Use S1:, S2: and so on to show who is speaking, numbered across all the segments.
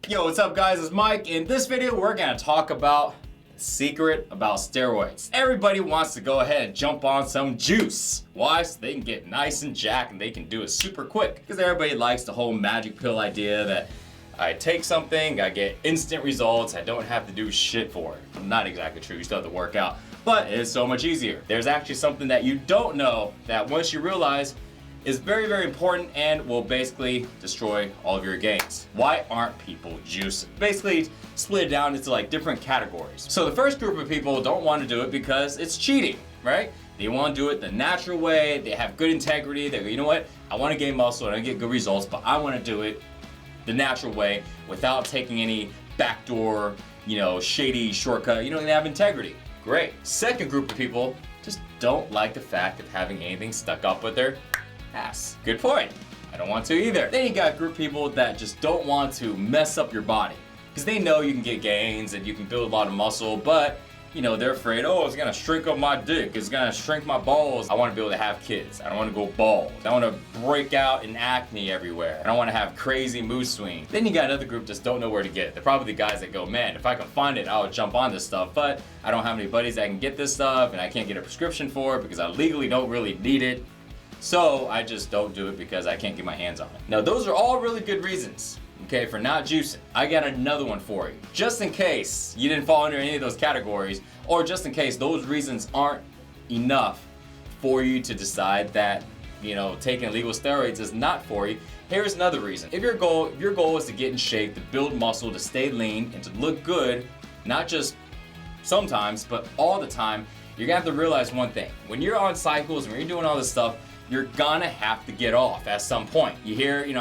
S1: Yo, what's up guys, it's Mike. In this video, we're gonna talk about the secret about steroids. Everybody wants to go ahead and jump on some juice. Why? So they can get nice and jacked and they can do it super quick. Because everybody likes the whole magic pill idea that I take something, I get instant results, I don't have to do shit for it. Not exactly true, you still have to work out, but it's so much easier. There's actually something that you don't know that once you realize is very, very important and will basically destroy all of your gains. Why aren't people juicing? Basically, split it down into like different categories. So the first group of people don't want to do it because it's cheating, right? They want to do it the natural way, they have good integrity, they go, you know what? I want to gain muscle and I get good results, but I want to do it the natural way without taking any backdoor, shady shortcut. They have integrity. Great. Second group of people just don't like the fact of having anything stuck up with their ass. Good point. I don't want to either. Then you got a group of people that just don't want to mess up your body because they know you can get gains and you can build a lot of muscle, but they're afraid, oh, it's gonna shrink up my dick, it's gonna shrink my balls. I wanna be able to have kids. I don't wanna go bald. I wanna break out in acne everywhere. I don't wanna have crazy mood swings. Then you got another group that just don't know where to get it. They're probably the guys that go, man, if I can find it, I'll jump on this stuff, but I don't have any buddies that can get this stuff and I can't get a prescription for it because I legally don't really need it. So I just don't do it because I can't get my hands on it. Now those are all really good reasons, okay, for not juicing. I got another one for you. Just in case you didn't fall under any of those categories, or just in case those reasons aren't enough for you to decide that, taking illegal steroids is not for you, here's another reason. If your goal is to get in shape, to build muscle, to stay lean, and to look good, not just sometimes, but all the time, you're gonna have to realize one thing. When you're on cycles, when you're doing all this stuff, you're gonna have to get off at some point. I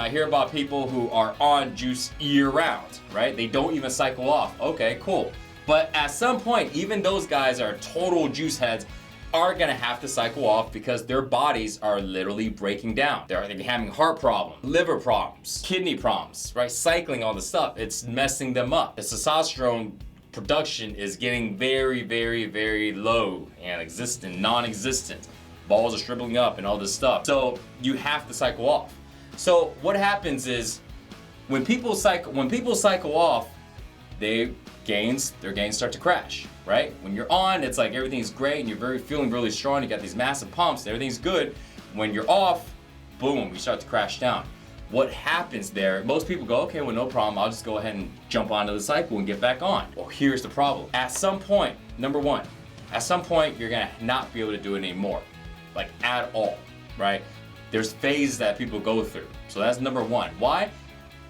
S1: hear about people who are on juice year round, right? They don't even cycle off. Okay, cool. But at some point, even those guys are total juice heads are gonna have to cycle off because their bodies are literally breaking down. They're having heart problems, liver problems, kidney problems, right? Cycling all the stuff, it's messing them up. The testosterone production is getting very, very, very low and non-existent. Balls are shriveling up and all this stuff. So you have to cycle off. So what happens is when people cycle off, their gains start to crash, right? When you're on, it's like everything's great and you're feeling really strong, you got these massive pumps, everything's good. When you're off, boom, you start to crash down. What happens there, most people go, okay, well, no problem, I'll just go ahead and jump onto the cycle and get back on. Well, here's the problem. At some point, number one, you're gonna not be able to do it anymore. Like at all, right? There's phases that people go through. So that's number one. Why?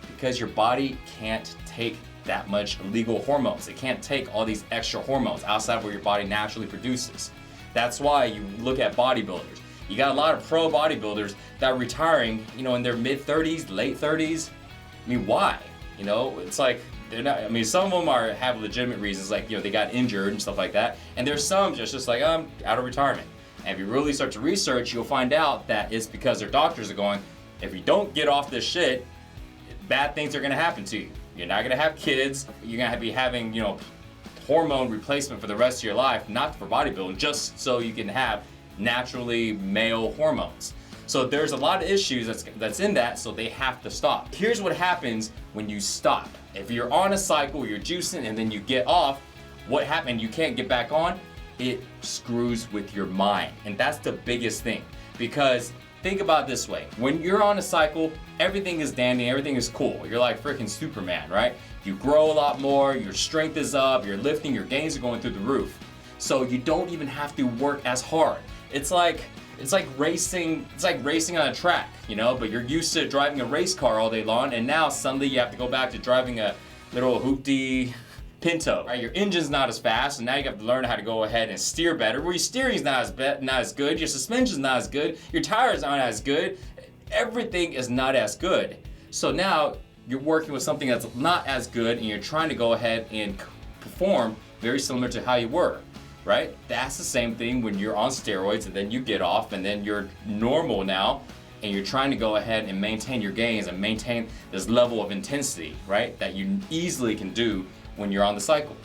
S1: Because your body can't take that much illegal hormones. It can't take all these extra hormones outside of what your body naturally produces. That's why you look at bodybuilders. You got a lot of pro bodybuilders that are retiring, in their mid 30s, late 30s. I mean, why? It's like they're not, some of them have legitimate reasons, like, they got injured and stuff like that. And there's some just like, I'm out of retirement. And if you really start to research, you'll find out that it's because their doctors are going, if you don't get off this shit, bad things are gonna happen to you. You're not gonna have kids, you're gonna be having, hormone replacement for the rest of your life, not for bodybuilding, just so you can have naturally male hormones. So there's a lot of issues that's in that, so they have to stop. Here's what happens when you stop. If you're on a cycle, you're juicing, and then you get off, what happened? You can't get back on. It screws with your mind. And that's the biggest thing. Because think about it this way. When you're on a cycle, everything is dandy, everything is cool. You're like freaking Superman, right? You grow a lot more, your strength is up, you're lifting, your gains are going through the roof. So you don't even have to work as hard. It's like racing on a track, but you're used to driving a race car all day long, and now suddenly you have to go back to driving a little hoopty Pinto, right? Your engine's not as fast, and now you have to learn how to go ahead and steer better. Well, your steering's not as good, your suspension's not as good, your tires aren't as good, everything is not as good. So now you're working with something that's not as good, and you're trying to go ahead and perform very similar to how you were, right? That's the same thing when you're on steroids, and then you get off, and then you're normal now, and you're trying to go ahead and maintain your gains and maintain this level of intensity, right? That you easily can do when you're on the cycle.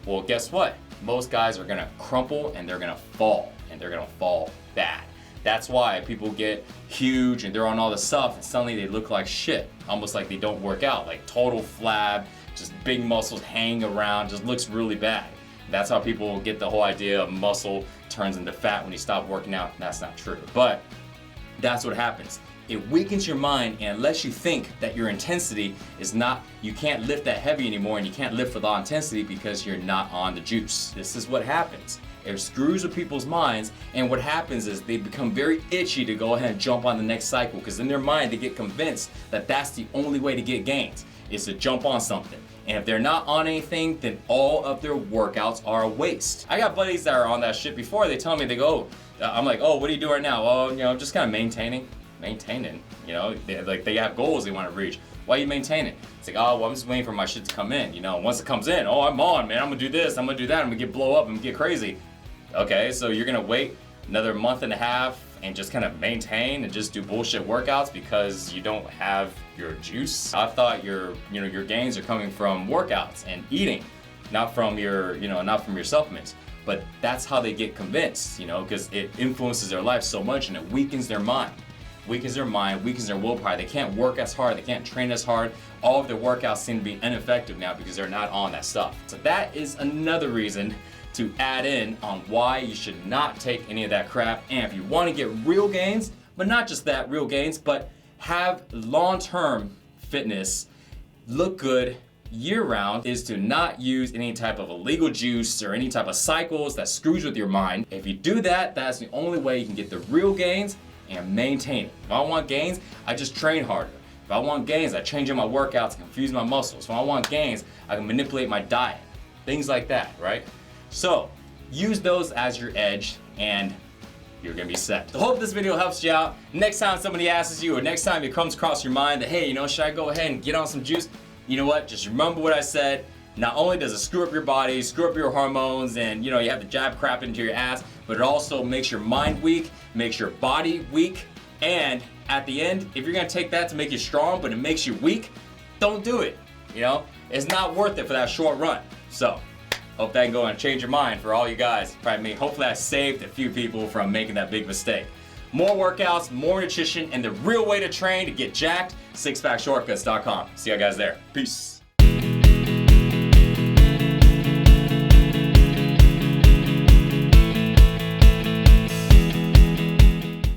S1: Well, guess what? Most guys are gonna crumple and they're gonna fall, and they're gonna fall bad. That's why people get huge and they're on all this stuff and suddenly they look like shit. Almost like they don't work out, like total flab, just big muscles hanging around, just looks really bad. That's how people get the whole idea of muscle turns into fat when you stop working out. That's not true, but that's what happens. It weakens your mind and lets you think that your intensity is not, you can't lift that heavy anymore and you can't lift with all intensity because you're not on the juice. This is what happens. It screws with people's minds, and what happens is they become very itchy to go ahead and jump on the next cycle, because in their mind they get convinced that that's the only way to get gains, is to jump on something. And if they're not on anything, then all of their workouts are a waste. I got buddies that are on that shit before. They tell me, they go, I'm like, oh, what do you do right now? Oh, you know, I'm just kind of maintaining, you know, they have goals they want to reach. Why are you maintaining? It's like, oh, well, I'm just waiting for my shit to come in, you know. Once it comes in, oh, I'm on, man, I'm gonna do this, I'm gonna do that, I'm gonna get blow up, I'm gonna get crazy. Okay, so you're gonna wait another month and a half and just kind of maintain and just do bullshit workouts because you don't have your juice? I thought your gains are coming from workouts and eating, not from your supplements. But that's how they get convinced, you know, because it influences their life so much and it weakens their mind. Weakens their willpower. They can't work as hard, they can't train as hard. All of their workouts seem to be ineffective now because they're not on that stuff. So that is another reason to add in on why you should not take any of that crap. And if you want to get real gains, but not just that, real gains, but have long-term fitness, look good year-round, is to not use any type of illegal juice or any type of cycles that screws with your mind. If you do that, that's the only way you can get the real gains and maintain it. If I want gains, I just train harder. If I want gains, I change in my workouts, confuse my muscles. If I want gains, I can manipulate my diet. Things like that, right? So use those as your edge and you're gonna be set. I hope this video helps you out. Next time somebody asks you, or next time it comes across your mind that, hey, you know, should I go ahead and get on some juice? You know what, just remember what I said. Not only does it screw up your body, screw up your hormones, and you know, you have to jab crap into your ass, but it also makes your mind weak, makes your body weak, and at the end, if you're gonna take that to make you strong, but it makes you weak, don't do it. You know, it's not worth it for that short run. So, hope that can go and change your mind for all you guys. Hopefully I saved a few people from making that big mistake. More workouts, more nutrition, and the real way to train to get jacked, sixpackshortcuts.com. See you guys there. Peace.